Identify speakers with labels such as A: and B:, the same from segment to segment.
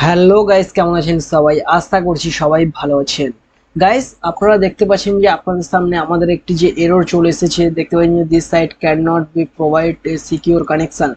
A: Hello guys, কেমন আছেন সবাই? আশা করছি সবাই ভালো আছেন। গাইস, আপনারা দেখতে পাচ্ছেন যে আপনাদের সামনে আমাদের একটি যে এরর চলে এসেছে। দেখতে পাচ্ছেন যে this site can not be provide a secure connection.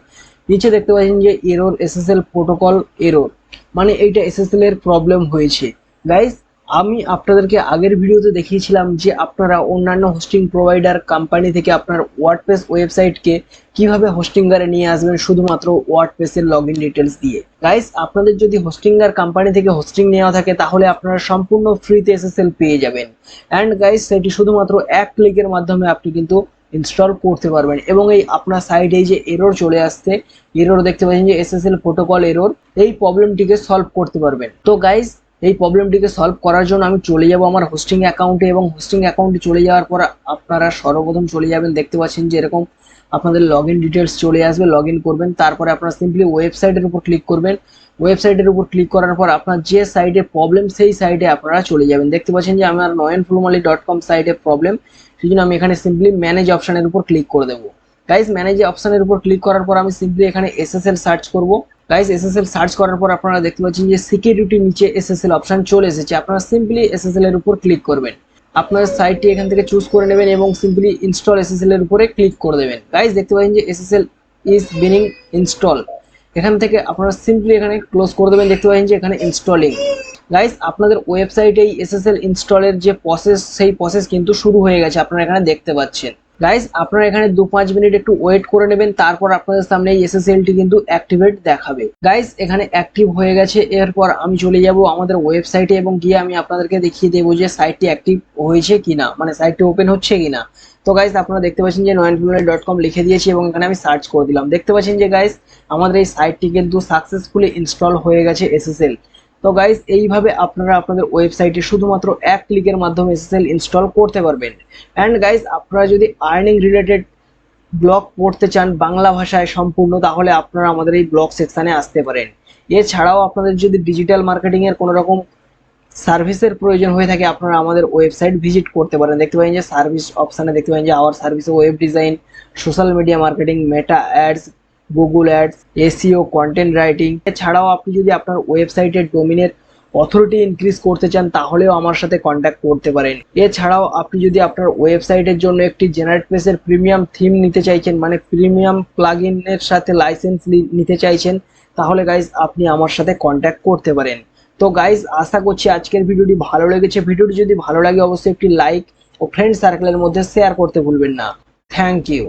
A: নিচে দেখতে পাচ্ছেন যে এরর এসএসএল প্রোটোকল এরর, মানে এইটা এসএসএল এর প্রবলেম হয়েছে। গাইস, আমি আপনাদেরকে আগের ভিডিওতে দেখিয়েছিলাম যে আপনারা অন্যান্য হোস্টিং প্রোভাইডার কোম্পানি থেকে আপনার ওয়ার্ডপ্রেস ওয়েবসাইটকে কিভাবে হোস্টিঙ্গারে নিয়ে আসবেন শুধুমাত্র ওয়ার্ডপ্রেসের লগইন ডিটেলস দিয়ে। গাইস, আপনাদের যদি হোস্টিঙ্গার কোম্পানি থেকে হোস্টিং নেওয়া থাকে তাহলে আপনারা সম্পূর্ণ ফ্রিতে এসএসএল পেয়ে যাবেন। অ্যান্ড গাইস, সেটি শুধুমাত্র এক ক্লিকের মাধ্যমে আপনি কিন্তু ইনস্টল করতে পারবেন। এবং এই আপনার সাইডে যে এরর চলে আসছে, এরর দেখতে পাচ্ছেন যে এসএসএল প্রোটোকল এরর, এই প্রবলেমটিকে সলভ করতে পারবেন। তো গাইস, এই প্রবলেমটিকে সলভ করার জন্য আমি চলে যাব আমার হোস্টিং অ্যাকাউন্টে, এবং হোস্টিং অ্যাকাউন্টে চলে যাওয়ার পর আপনারা সর্বপ্রথম চলে যাবেন, দেখতে পাচ্ছেন যে এরকম আপনাদের লগইন ডিটেলস চলে আসবে। লগইন করবেন, তারপরে আপনারা সিম্পলি ওয়েবসাইটের উপর ক্লিক করবেন। ওয়েবসাইটের উপর ক্লিক করার পর আপনার যে সাইটে প্রবলেম সেই সাইটে আপনারা চলে যাবেন। দেখতে পাচ্ছেন যে আমার noyanfulmali.com সাইটে প্রবলেম, সেই জন্য আমি এখানে সিম্পলি ম্যানেজ অপশনের উপর ক্লিক করে দেবো। গাইজ, ম্যানেজ অপশনের উপর ক্লিক করার পর আমি সিম্পলি এখানে এসএসএল সার্চ করব। গাইজ, এসএসএল সার্চ করার পর আপনারা দেখতে পাচ্ছেন যে সিকিউরিটি নিচে এসএসএল অপশন চলে এসেছে। আপনারা সিম্পলি এসএসএল এর উপর ক্লিক করবেন, আপনার সাইটটি এখান থেকে চুজ করে নেবেন এবং সিম্পলি ইনস্টল এসএসএল এর উপরে ক্লিক করে দেবেন। গাইজ, দেখতে পাচ্ছেন যে এসএসএল ইজ বিনিং ইনস্টল, এখান থেকে আপনারা সিম্পলি এখানে ক্লোজ করে দেবেন। দেখতে পাচ্ছেন যে এখানে ইনস্টলিং। গাইজ, আপনাদের ওয়েবসাইটে এই এসএসএল ইনস্টলের যে প্রসেস, সেই প্রসেস কিন্তু শুরু হয়ে গেছে, আপনারা এখানে দেখতে পাচ্ছেন। গাইজ, আপনারা এখানে 2-5 মিনিট একটু ওয়েট করে নেবেন, তারপর আপনাদের সামনে এই এসএসএলটি কিন্তু অ্যাক্টিভেট দেখাবে। গাইজ, এখানে অ্যাক্টিভ হয়ে গেছে। এরপর আমি চলে যাব আমাদের ওয়েবসাইটে এবং গিয়ে আমি আপনাদেরকে দেখিয়ে দেবো যে সাইটটি অ্যাক্টিভ হয়েছে কিনা, মানে সাইটটি ওপেন হচ্ছে কিনা। তো গাইজ, আপনারা দেখতে পাচ্ছেন যে noyanfulmali.com লিখে দিয়েছি এবং এখানে আমি সার্চ করে দিলাম। দেখতে পাচ্ছেন যে গাইজ, আমাদের এই সাইটটি কিন্তু সাকসেসফুলি ইনস্টল হয়ে গেছে এসএসএল। তো গাইজ, এইভাবে আপনারা আপনাদের ওয়েবসাইটে শুধুমাত্র এক ক্লিকের মাধ্যমে এসএসএল ইনস্টল করতে পারবেন। অ্যান্ড গাইজ, আপনারা যদি আর্নিং রিলেটেড ব্লগ পড়তে চান বাংলা ভাষায় সম্পূর্ণ, তাহলে আপনারা আমাদের এই ব্লগ সেকশানে আসতে পারেন। এছাড়াও আপনাদের যদি ডিজিটাল মার্কেটিংয়ের কোনো রকম সার্ভিসের প্রয়োজন হয়ে থাকে, আপনারা আমাদের ওয়েবসাইট ভিজিট করতে পারেন। দেখতে পাবেন যে সার্ভিস অপশানে দেখতে পাবেন যে our service, web design, social media marketing, Meta ads, Google ads, SEO, content writing. এছাড়াও আপনি যদি আপনার ওয়েবসাইটের ডোমিনের অথরিটি ইনক্রিজ করতে চান তাহলেও আমার সাথে কন্ট্যাক্ট করতে পারেন। এছাড়াও আপনি যদি আপনার ওয়েবসাইটের জন্য একটি জেনারেটপ্রেসের প্রিমিয়াম থিম নিতে চাইছেন, মানে প্রিমিয়াম প্লাগইনের সাথে লাইসেন্স নিতে চাইছেন, তাহলে গাইজ আপনি আমার সাথে কন্ট্যাক্ট করতে পারেন। তো গাইজ, আশা করছি আজকের ভিডিওটি ভালো লেগেছে। ভিডিওটি যদি ভালো লাগে অবশ্যই একটি লাইক ও ফ্রেন্ড সার্কেলের মধ্যে শেয়ার করতে ভুলবেন না। Thank you.